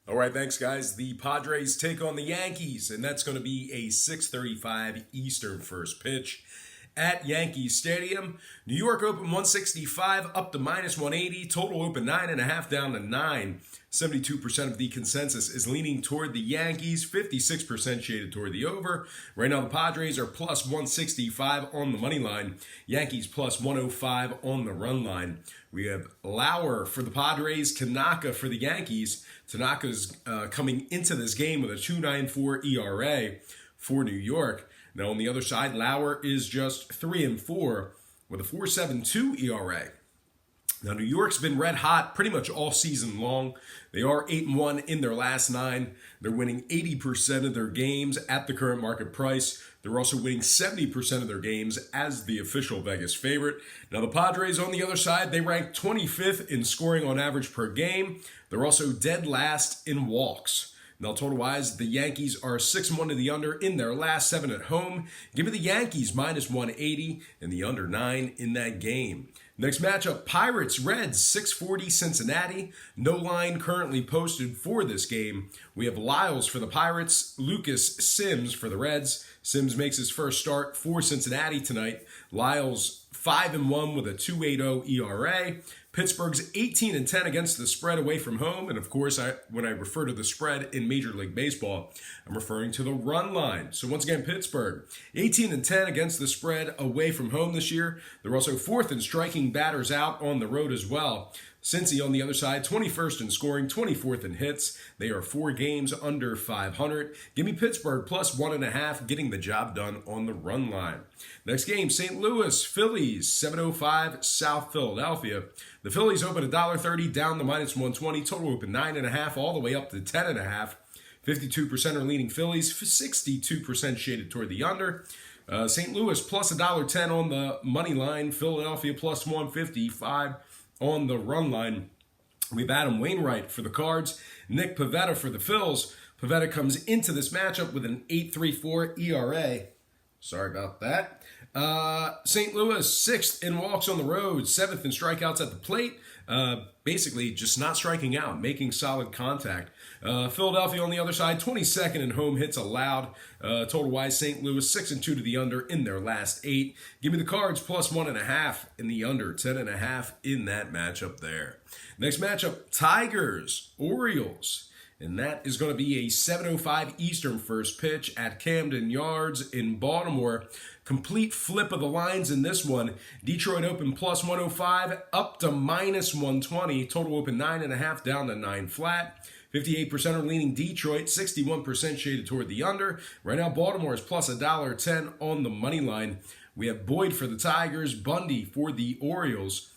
All right, thanks, guys. The Padres take on the Yankees, and that's going to be a 6:35 Eastern first pitch at Yankee Stadium. New York open 165 up to minus 180. Total open 9.5 down to 9. 72% of the consensus is leaning toward the Yankees, 56% shaded toward the over. Right now, the Padres are plus 165 on the money line. Yankees plus 105 on the run line. We have Lauer for the Padres, Tanaka for the Yankees. Tanaka's coming into this game with a 2.94 ERA for New York. Now, on the other side, Lauer is just 3-4 with a 4.72 ERA. Now, New York's been red hot pretty much all season long. They are 8-1 in their last 9. They're winning 80% of their games at the current market price. They're also winning 70% of their games as the official Vegas favorite. Now, the Padres, on the other side, they rank 25th in scoring on average per game. They're also dead last in walks. Now, total-wise, the Yankees are 6-1 to the under in their last 7 at home. Give me the Yankees minus 180 and the under 9 in that game. Next matchup, Pirates, Reds, 640 Cincinnati. No line currently posted for this game. We have Lyles for the Pirates, Lucas Sims for the Reds. Sims makes his first start for Cincinnati tonight. Lyles 5-1 with a 2.80 ERA. Pittsburgh's 18-10 against the spread away from home. And of course, when I refer to the spread in Major League Baseball, I'm referring to the run line. So once again, Pittsburgh, 18-10 against the spread away from home this year. They're also 4th in striking batters out on the road as well. Cincy on the other side, 21st in scoring, 24th in hits. They are 4 games under 500. Give me Pittsburgh plus 1.5, getting the job done on the run line. Next game, St. Louis, Phillies, 7:05 South Philadelphia. The Phillies open $1.30 down to minus 120. Total open 9.5 all the way up to 10.5. 52% are leaning Phillies, 62% shaded toward the under. St. Louis plus $1.10 on the money line. Philadelphia plus 155 on the run line. We have Adam Wainwright for the Cards, Nick Pivetta for the Phils. Pivetta comes into this matchup with an 8.34 ERA. Sorry about that. St. Louis, 6th in walks on the road, 7th in strikeouts at the plate. Basically, just not striking out, making solid contact. Philadelphia on the other side, 22nd in home hits allowed. Total-wise, St. Louis 6-2 to the under in their last 8. Give me the Cards plus 1.5 in the under, 10.5 in that matchup there. Next matchup, Tigers, Orioles. And that is going to be a 7:05 Eastern first pitch at Camden Yards in Baltimore. Complete flip of the lines in this one. Detroit open plus 105 up to minus 120. Total open 9.5 down to 9 flat. 58% are leaning Detroit, 61% shaded toward the under. Right now, Baltimore is plus $1.10 on the money line. We have Boyd for the Tigers, Bundy for the Orioles.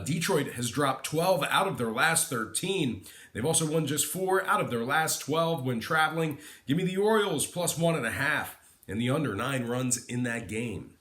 Detroit has dropped 12 out of their last 13. They've also won just 4 out of their last 12 when traveling. Give me the Orioles plus 1.5 and the under 9 runs in that game.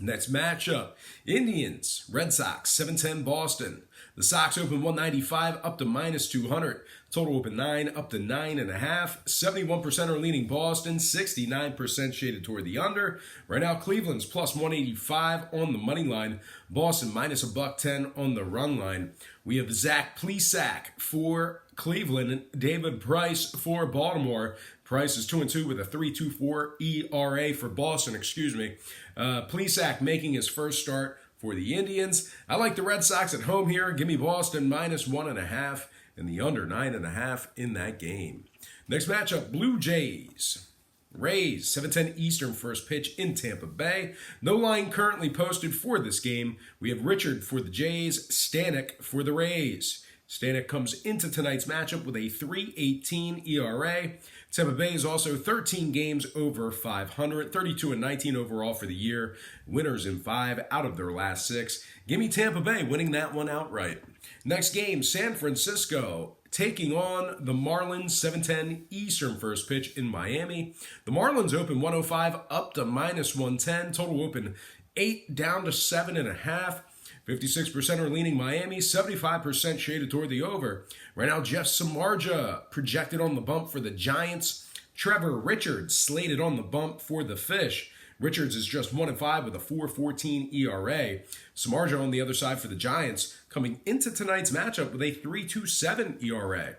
Next matchup, Indians, Red Sox, 7:10 Boston. The Sox open 195 up to minus 200. Total open 9 up to 9.5. 71% are leaning Boston, 69% shaded toward the under. Right now, Cleveland's plus 185 on the money line. Boston minus $1.10 on the run line. We have Zach Plesac for Cleveland, David Price for Baltimore. Price is 2-2 with a 3.24 ERA for Boston, Plesac making his first start for the Indians. I like the Red Sox at home here. Give me Boston minus 1.5 and the under 9.5 in that game. Next matchup, Blue Jays. Rays, 7:10 Eastern first pitch in Tampa Bay. No line currently posted for this game. We have Richard for the Jays, Stanek for the Rays. Stanek comes into tonight's matchup with a 3.18 ERA. Tampa Bay is also 13 games over 500, 32-19 overall for the year. Winners in 5 out of their last 6. Give me Tampa Bay winning that one outright. Next game, San Francisco taking on the Marlins, 7:10 Eastern first pitch in Miami. The Marlins open 105 up to minus 110. Total open 8 down to 7.5. 56% are leaning Miami, 75% shaded toward the over. Right now, Jeff Samardzija projected on the bump for the Giants. Trevor Richards slated on the bump for the Fish. Richards is just 1-5 with a 4.14 ERA. Samardzija on the other side for the Giants, coming into tonight's matchup with a 3.27 ERA.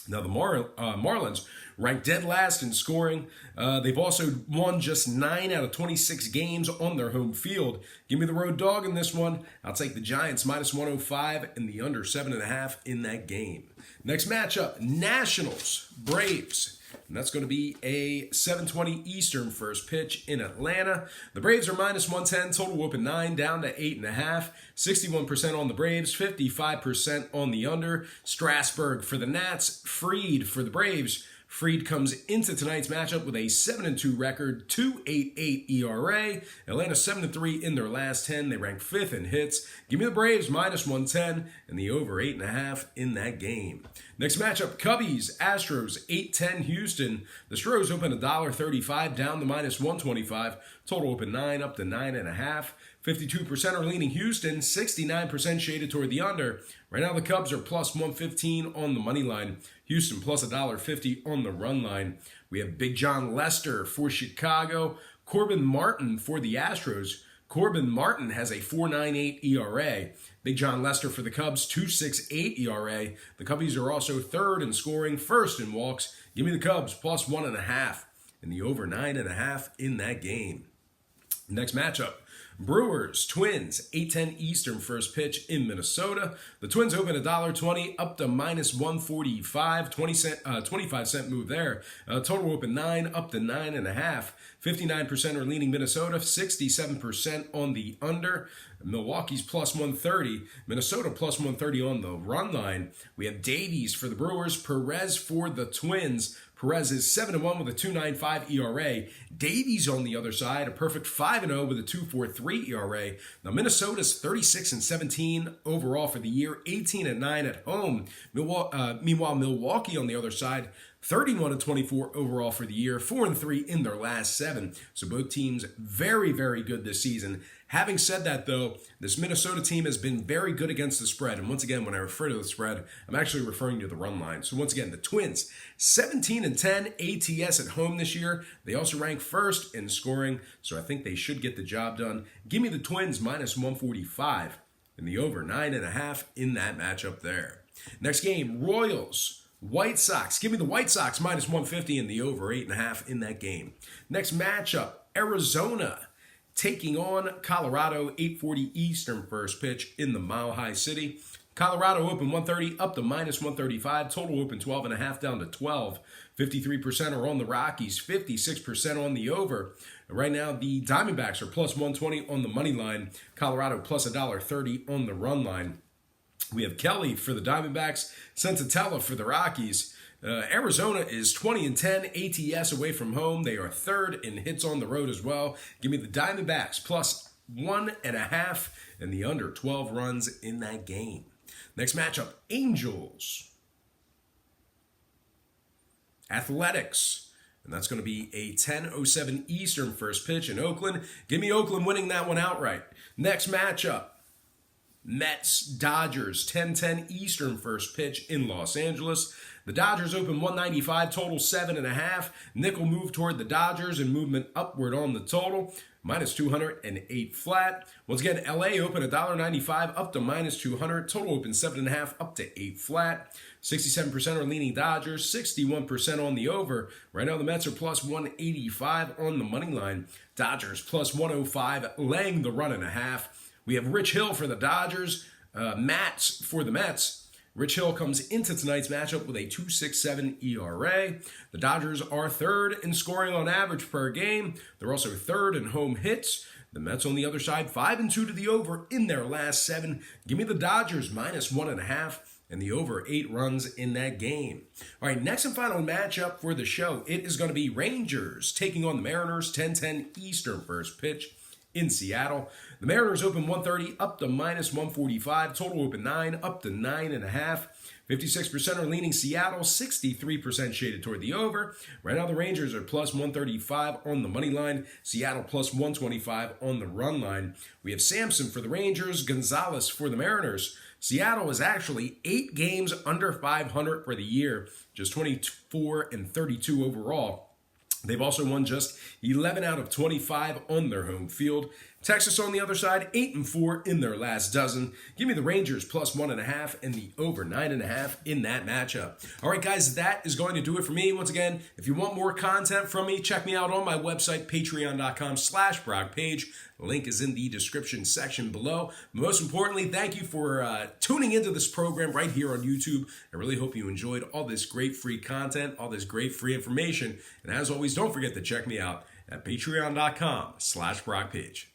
Now, the Marlins ranked dead last in scoring. They've also won just 9 out of 26 games on their home field. Give me the road dog in this one. I'll take the Giants minus 105 and the under 7.5 in that game. Next matchup, Nationals, Braves. And that's going to be a 7:20 Eastern first pitch in Atlanta. The Braves are minus 110, total open 9, down to 8.5. 61% on the Braves, 55% on the under. Strasburg for the Nats, Fried for the Braves. Fried comes into tonight's matchup with a 7-2 record, 2.88 ERA. Atlanta 7-3 in their last 10. They rank 5th in hits. Give me the Braves minus 110 and the over 8.5 in that game. Next matchup, Cubbies, Astros, 8-10 Houston. The Stros open $1.35 down to minus 125. Total open 9 up to 9.5. 52% are leaning Houston, 69% shaded toward the under. Right now the Cubs are plus 115 on the money line. Houston plus $1.50 on the run line. We have Big John Lester for Chicago. Corbin Martin for the Astros. Corbin Martin has a 4.98 ERA. Big John Lester for the Cubs, 2.68 ERA. The Cubbies are also third in scoring, first in walks. Give me the Cubs plus 1.5 and the over 9.5 in that game. Next matchup, Brewers, Twins, 8:10 Eastern first pitch in Minnesota. The Twins open $1.20 up to minus 145, 25-cent move there. Total open 9 up to 9.5. 59% are leaning Minnesota, 67% on the under. Milwaukee's plus 130, Minnesota plus 130 on the run line. We have Davies for the Brewers, Perez for the Twins. Perez is 7-1 with a 2.95 ERA. Davies on the other side, a perfect 5-0 with a 2.43 ERA. Now Minnesota's 36-17 overall for the year, 18-9 at home. Meanwhile, Milwaukee on the other side, 31-24 overall for the year, 4-3 in their last 7. So both teams very, very good this season. Having said that, though, this Minnesota team has been very good against the spread. And once again, when I refer to the spread, I'm actually referring to the run line. So once again, the Twins, 17-10 ATS at home this year. They also rank first in scoring, so I think they should get the job done. Give me the Twins minus 145 and the over 9.5 in that matchup there. Next game, Royals, White Sox. Give me the White Sox minus 150 and the over 8.5 in that game. Next matchup, Arizona taking on Colorado, 8:40 Eastern first pitch in the Mile High City. Colorado open 130 up to minus 135. Total open 12.5 down to 12. 53% are on the Rockies, 56% on the over. Right now, the Diamondbacks are plus 120 on the money line. Colorado plus $1.30 on the run line. We have Kelly for the Diamondbacks, Senzatella for the Rockies. Arizona is 20-10 ATS away from home. They are third in hits on the road as well. Give me the Diamondbacks plus 1.5 and the under 12 runs in that game. Next matchup, Angels, Athletics. And that's going to be a 10:07 Eastern first pitch in Oakland. Give me Oakland winning that one outright. Next matchup, Mets, Dodgers, 10:10 Eastern first pitch in Los Angeles. The Dodgers open 195, total 7.5. Nickel move toward the Dodgers and movement upward on the total. Minus 208 flat. Once again, LA open $1.95 up to minus 200. Total open 7.5 up to 8 flat. 67% are leaning Dodgers, 61% on the over. Right now the Mets are plus 185 on the money line. Dodgers plus 105, laying the run and a half. We have Rich Hill for the Dodgers, Mats for the Mets. Rich Hill comes into tonight's matchup with a 2.67 ERA. The Dodgers are third in scoring on average per game. They're also third in home hits. The Mets on the other side, 5-2 to the over in their last 7. Give me the Dodgers minus 1.5 and the over 8 runs in that game. All right, next and final matchup for the show. It is going to be Rangers taking on the Mariners, 10:10 Eastern first pitch in Seattle. The Mariners open 130 up to minus 145. Total open 9 up to 9.5. 56% are leaning Seattle, 63% shaded toward the over. Right now the Rangers are plus 135 on the money line. Seattle plus 125 on the run line. We have Sampson for the Rangers, Gonzalez for the Mariners. Seattle is actually 8 games under 500 for the year, just 24-32 overall. They've also won just 11 out of 25 on their home field. Texas on the other side, 8-4 in their last dozen. Give me the Rangers plus 1.5 and the over 9.5 in that matchup. All right, guys, that is going to do it for me. Once again, if you want more content from me, check me out on my website, patreon.com/BrockPage. Link is in the description section below. Most importantly, thank you for tuning into this program right here on YouTube. I really hope you enjoyed all this great free content, all this great free information. And as always, don't forget to check me out at patreon.com/BrockPage.